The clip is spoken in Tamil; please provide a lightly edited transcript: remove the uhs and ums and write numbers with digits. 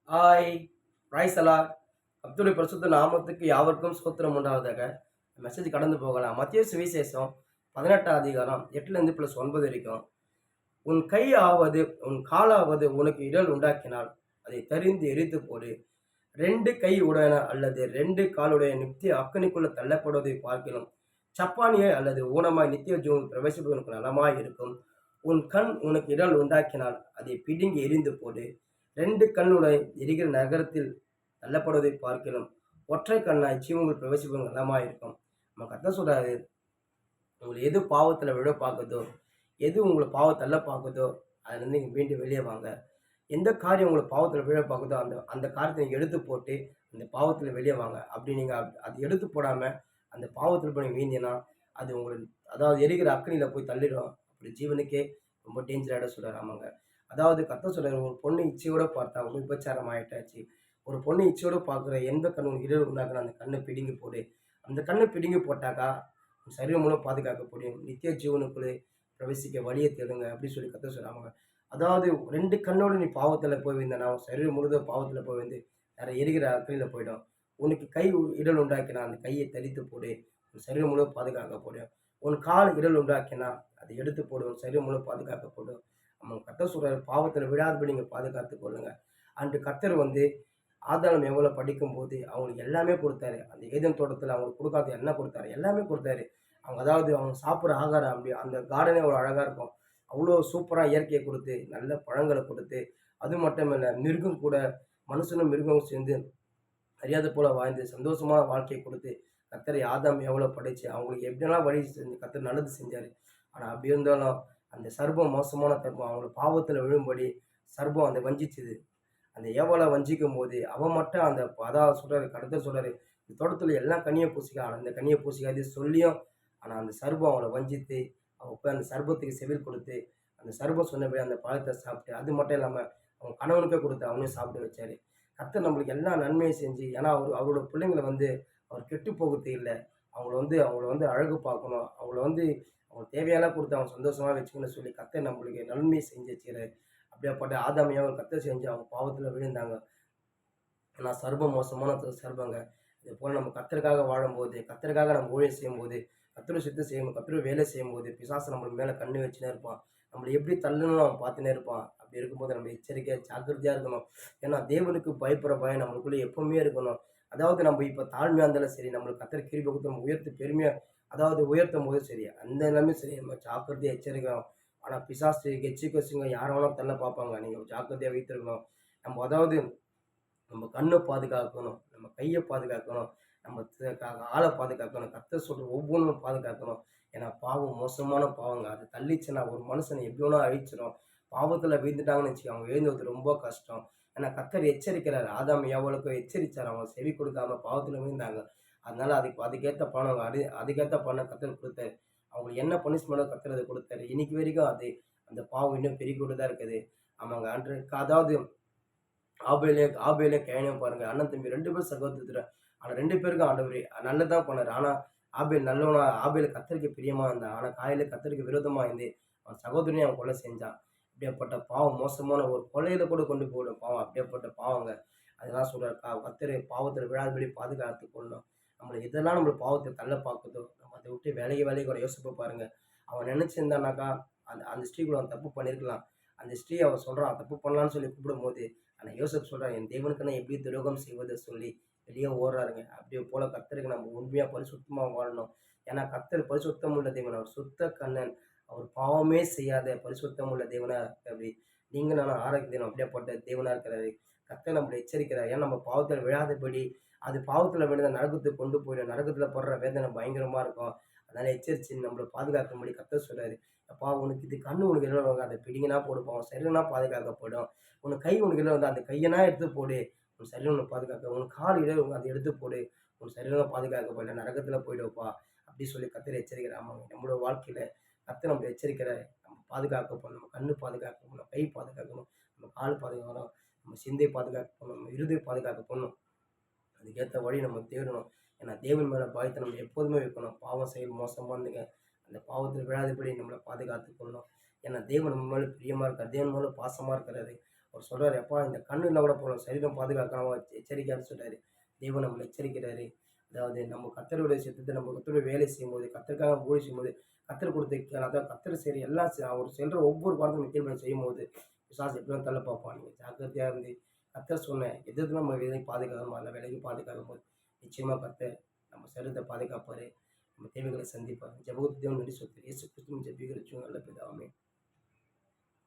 ஹாய்! Price allot. கர்த்தருடைய பரிசுத்த நாமத்துக்கு யாவருக்கும் ஸ்தோத்திரம் உண்டாவதாக. மெசேஜ் கடந்து போகலாம். மத்தேயு சுவிசேஷம் 18ஆம் அதிகாரம் 8லேருந்து +9 வரைக்கும். உன் கை ஆவது, உன் காலாவது உனக்கு இடர் உண்டாக்கினால், அதை தரிந்து எரித்து போடு. 2 கை உடையன அல்லது 2 காலுடைய நித்திய அக்கினிக்குள்ள தள்ளப்படுவதை பார்க்கிலும், சப்பாணியாய் அல்லது ஊனமாய் நித்திய ஜீவனில் பிரவேசிப்பது உனக்கு நலமாய் இருக்கும். உன் கண் உனக்கு இடர் உண்டாக்கினால், அதை பிடுங்கி எறிந்து போடு. 2 கண்ணுடன் எரிகிற நரகத்தில் தள்ளப்படுவதை பார்க்கிலும், ஒற்றை கண்ணாய் ஜீவனுக்குள் பிரவேசிப்பது நலமாய் இருக்கும். நம்ம கர்த்தர் சொல்றாரு, உங்களை எது பாவத்துல விழ பார்க்குதோ, எது உங்கள பாவம் தள்ள பார்க்குதோ, அதுலேருந்து நீங்க மீண்டு வெளியே வாங்க. எந்த காரியம் உங்கள பாவத்துல விழ பார்க்குதோ, அந்த அந்த காரியத்த நீங்க எடுத்து போட்டு, அந்த பாவத்துல வெளியே வாங்க. அப்படி நீங்க அது எடுத்து போடாம, அந்த பாவத்துல போய் வீழ்ந்தீங்கன்னா, அது உங்கள அதாவது எரிகிற அக்கினியில போய் தள்ளிடும். அப்படி ஜீவனுக்கே ரொம்ப டேஞ்சர் ஆயிடும் சொல்றாரு. ஆமாங்க. அதாவது கர்த்தர் சொல்றாரு, ஒரு பொண்ணு இச்சையோட பார்த்தா உனக்கு விபச்சாரம் ஆயிட்டாச்சு. ஒரு பொண்ணு இச்சையோட பார்க்குற எந்த கண் உனக்கு இடர் உண்டாக்குனா, அந்த கண்ண பிடுங்கி போடு. அந்த கண்ண பிடுங்கி போட்டாக்கா, உன் சரீரம் மூலம் பாதுகாக்க முடியும். நித்திய ஜீவனுக்குள்ளே பிரவேசிக்க வழிய தேடுங்க அப்படின்னு சொல்லி கர்த்தர் சொல்றாங்க. அதாவது 2 கண்ணோட நீ பாவத்துல போய் விழுந்தனா, உன் சரீரம் முழுதும் பாவத்துல போய் விழுந்து எரிகிற அக்கினியில போயிடும். உனக்கு கை இடர் உண்டாக்கினா, அந்த கையை தரித்து போடு. உன் சரீரம் முழுவதும் பாதுகாக்கப்படும். உன் கால் இடர் உண்டாக்கினா, அதை எடுத்து போடு. உன் சரீரம் முழுவதும் பாதுகாக்கப்படும். நம்ம கர்த்தர் சொல்றாரு, பாவத்துல விழாதபடி நீங்க பாதுகாத்துக் கொள்ளுங்க. அன்று கர்த்தர் வந்து ஆதாரம் எவ்வளோ படிக்கும்போது அவங்களுக்கு எல்லாமே கொடுத்தாரு. அந்த ஏதேன் தோட்டத்துல அவங்களுக்கு கொடுக்காதது என்ன கொடுத்தாரு? எல்லாமே கொடுத்தாரு. அவங்க அதாவது அவங்க சாப்பிடுற ஆகாரம் அப்படி அந்த கார்டனே அவ்வளோ அழகா இருக்கும். அவ்வளோ சூப்பரா இயற்கையை குடுத்து, நல்ல பழங்கள குடுத்து, அது மட்டும் இல்ல மிருகம் கூட மனுஷனும் மிருகமும் சேர்ந்து அறியாத போல வாழ்ந்து சந்தோஷமான வாழ்க்கைய குடுத்து, கர்த்தர் ஆதாம் எவ்வளோ படைச்சு, அவங்களுக்கு எப்படியெல்லாம் வழி செஞ்சு கர்த்தர் நல்லது செஞ்சாரு. ஆனா அப்படி இருந்தாலும், அந்த சர்ப்பம் மோசமான சர்ப்பம் அவங்கள பாவத்துல விழும்படி சர்ப்பம் அந்த வஞ்சிச்சது. அந்த ஏவாள வஞ்சிக்கும்போது, அவன் மட்டும் அந்த அதான் சொல்றாரு கர்த்தர் சொல்றாரு, "இந்த தோட்டத்துல எல்லா கனியும் புசிக்க, ஆனா இந்த கனிய புசிக்காதே" சொல்லியும், ஆனா அந்த சர்ப்பம் அவள வஞ்சித்து, அவ போய் அந்த சர்ப்பத்துக்கு செவில் கொடுத்து, அந்த சர்ப்பம் சொன்னபடி அந்த பழத்த சாப்பிட்டு, அது மட்டும் இல்லாம அவன் கணவனுக்கே குடுத்து அவனையும் சாப்பிட வச்சாரு. கர்த்தர் நம்மளுக்கு எல்லா நன்மையும் செஞ்சு ஏன்னா அவரோட பிள்ளைங்கள வந்து அவர் கெட்டு போகறது இல்ல. அவங்கள வந்து அழகு பார்க்கணும். அவங்களுக்கு தேவையானத குடுத்து அவங்க சந்தோஷமா வச்சுக்கணும்னு சொல்லி கர்த்தர் நம்மளுக்கு நன்மைய செஞ்சு வச்சுருக்காரு. அப்படியாப்பட்ட ஆதாம் ஏவாள் கர்த்தர் செஞ்சு அவங்க பாவத்துல விழுந்தாங்க. ஆனா சர்வம் மோசமான சர்வங்க. இதுபோல நம்ம கர்த்தருக்காக வாழும்போது, கர்த்தருக்காக நம்ம ஊழியம் செய்யும்போது, கர்த்தருடைய சித்தம் செய்யும் கர்த்தருடைய வேலை செய்யும்போது, பிசாசு நம்மளுக்கு மேல கண்ணு வச்சுன்னே இருப்பான். நம்மள எப்படி தள்ளணும்னு அவன் பார்த்துன்னே இருப்பான். அப்படி இருக்கும்போது நம்ம எச்சரிக்கையா, ஜாக்கிரதையா இருக்கணும். ஏன்னா தேவனுக்கு பயப்படுற பயம் நம்மளுக்குள்ள எப்பவுமே இருக்கணும். அதாவது நம்ம இப்ப தாழ்மையா இருந்தாலும் சரி, நம்மளுக்கு கர்த்தர் கிருபை குடுத்து நம்ம உயர்த்தி பெருமையா அதாவது உயர்த்தும்போது சரி, அந்த நிலைமையும் சரி நம்ம ஜாக்கிரதையா எச்சரிக்கணும். ஆனா பிசாசு, கெச்சி கொசுங்க யார வேணாலும் தள்ள பார்ப்பாங்க. நீங்க ஜாக்கிரதையா வைத்திருக்கணும். நம்ம அதாவது நம்ம கண்ண பாதுகாக்கணும். நம்ம கைய பாதுகாக்கணும். நம்ம ஆள பாதுகாக்கணும். கர்த்தர் சொல்ற ஒவ்வொன்னும் பாதுகாக்கணும். ஏன்னா பாவம் மோசமான பாவங்க. அது தள்ளிச்சுன்னா ஒரு மனுஷன எப்படி வேணா அழிச்சிரும். பாவத்துல விழுந்துட்டாங்கன்னு வச்சுக்கோங்க, அவங்க எழுந்துவது ரொம்ப கஷ்டம். ஏன்னா கர்த்தர் எச்சரிக்கிறாரு. ஆதாம் ஏவாளுக்கும் எச்சரிச்சாரு. அவங்க செவி கொடுக்காம பாவத்துல விழுந்தாங்க. அதனால அதுக்கேத்த பணம் அதுக்கேத்த பணம் கர்த்தர் குடுத்தாரு. அவங்களுக்கு என்ன பனிஷ்மென்ட்டோ கர்த்தர் அத குடுத்தாரு. இன்னைக்கு வரைக்கும் அந்த பாவம் இன்னும் பெருகிக்கொண்டு தான் இருக்குது. ஆமாங்க. அதாவது ஆபேலே கையனையும் பாருங்க. அண்ணன், தம்பி 2 பேரும் சகோதரர். ஆனா 2 பேருக்கும் ஆண்டவரு நல்லது தான் பண்ணாரு. ஆனா ஆபேல் கர்த்தருக்கு பிரியமா இருந்தான். ஆனா காயீனு கர்த்தருக்கு விரோதமா இருந்து அவன் சகோதரனையும் அவன் கொலை செஞ்சான். அப்படியாப்பட்ட பாவம் மோசமான ஒரு கொலையில கூட கொண்டு போயிடும் பாவம். அப்படியாப்பட்ட பாவங்க. அதெல்லாம் சொல்றாரு கர்த்தரு பாவத்துல விழாதபடி பாதுகாத்துக் கொள்ளணும். நம்மள பாவத்த தள்ள பாக்குதோ, நம்ம அத விட்டு விலகி கூட யோசிப்பு பாருங்க. அவன் நினைச்சிருந்தானாக்கா, அந்த அந்த ஸ்திரீ கூட அவன் தப்பு பண்ணியிருக்கலாம். அந்த ஸ்திரீ அவன் சொல்றான் தப்பு பண்ணலான்னு சொல்லி கூப்பிடும்போது ஆனா யோசேப் சொல்றான், என் தேவனுக்கு நான் எப்படி துரோகம் செய்வது சொல்லி வெளியே ஓடுறாருங்க. அப்படியே போல கர்த்தருக்கு நம்ம உண்மையா பரிசுத்தமா வாழணும். ஏன்னா கர்த்தர் பரிசுத்தம் உள்ள தேவன். அவர் சுத்த கண்ணன். அவர் பாவமே செய்யாத பரிசுத்தம் உள்ள தேவனா இருக்காரு. நீங்க நானும் ஆரோக்கிய தேவன் அப்படியாப்பட்ட தேவனா இருக்கிறாரு. கர்த்தர் நம்மள எச்சரிக்கிறார். ஏன்னா நம்ம பாவத்துல விழாதபடி, அது பாவத்துல விழுந்த நரகத்துக்கு கொண்டு போயிடும். நரகத்துல படுற வேதனை பயங்கரமா இருக்கும். அதனால எச்சரிச்சு நம்மள பாதுகாக்கும்படி கர்த்தர் சொல்றாரு. அப்பா உனக்கு இது கண்ணு உனக்கு எதிராக அத பிடிங்கினா போடுப்பா. உன் சரீரம்னா பாதுகாக்கப்படும். உனக்கு கை உனக்கு எதிராக வந்தா அந்த கையனா எடுத்து போடு. உன் சரீரம் உன்னை பாதுகாக்க. உன் கால் இடம் அத எடுத்து போடு. உன் சரீரம் பாதுகாக்கப்படும். நரகத்துல போயிடுவப்பா. அப்படி சொல்லி கர்த்தர் எச்சரிக்கிறார். ஆமாங்க. நம்மளோட வாழ்க்கையில கர்த்தர் நம்மள எச்சரிக்கிறார். நம்ம பாதுகாக்கப்படணும். நம்ம கண்ணு பாதுகாக்கணும். நம்ம கை பாதுகாக்கணும். நம்ம கால் பாதுகாக்கணும். நம்ம சிந்தை பாதுகாக்கணும். நம்ம இருதயம் பாதுகாக்கப்படணும். அதுக்கேத்த வழி நம்ம தேடணும். ஏன்னா தேவன் மேல பயத்த நம்ம எப்போதுமே வைக்கணும். பாவம் செயல் மோசமானதுங்க. அந்த பாவத்தில் விழாதபடி நம்மள பாதுகாத்துக் கொள்ளணும். ஏன்னா தேவன் நம்ம மேல பிரியமா இருக்கார். தேவன் மேல பாசமா இருக்கிறாரு. அவர் சொல்றாரு, "அப்பா இந்த கண்ணுல கூட போகலாம், சரீரம் பாதுகாக்காம எச்சரிக்கையான்னு" சொல்றாரு. தேவன் நம்மள எச்சரிக்கிறாரு. அதாவது நம்ம கர்த்தருடைய சித்தத்தை நம்ம கர்த்தருடைய வேலை செய்யும்போது, கர்த்தருக்காக ஊழியம் செய்யும்போது, கர்த்தர் கொடுத்த அதாவது கர்த்தர் செய்ற எல்லா அவர் சொல்ற ஒவ்வொரு வார்த்தையும் கீழ்ப்படிந்து செய்யும்போது, பிசாசு எப்படி வேணாலும் தள்ள பார்ப்பான். நீங்க ஜாக்கிரதையா இருந்து கர்த்தர் சொன்ன எது எது நம்ம விலை பாதுகாக்கணுமோ அந்த விலைக்கு பாதுகாக்கும்போது, நிச்சயமா கர்த்தர் நம்ம சரீரத்தை பாதுகாப்பாரு. நம்ம தேவைகளை சந்திப்பார். ஜெபத்துக்கு தேவன் நன்றி செலுத்துகிறேன். இயேசு கிறிஸ்துவின் ஜெபிக்கிறோம் நல்ல பிதாவே.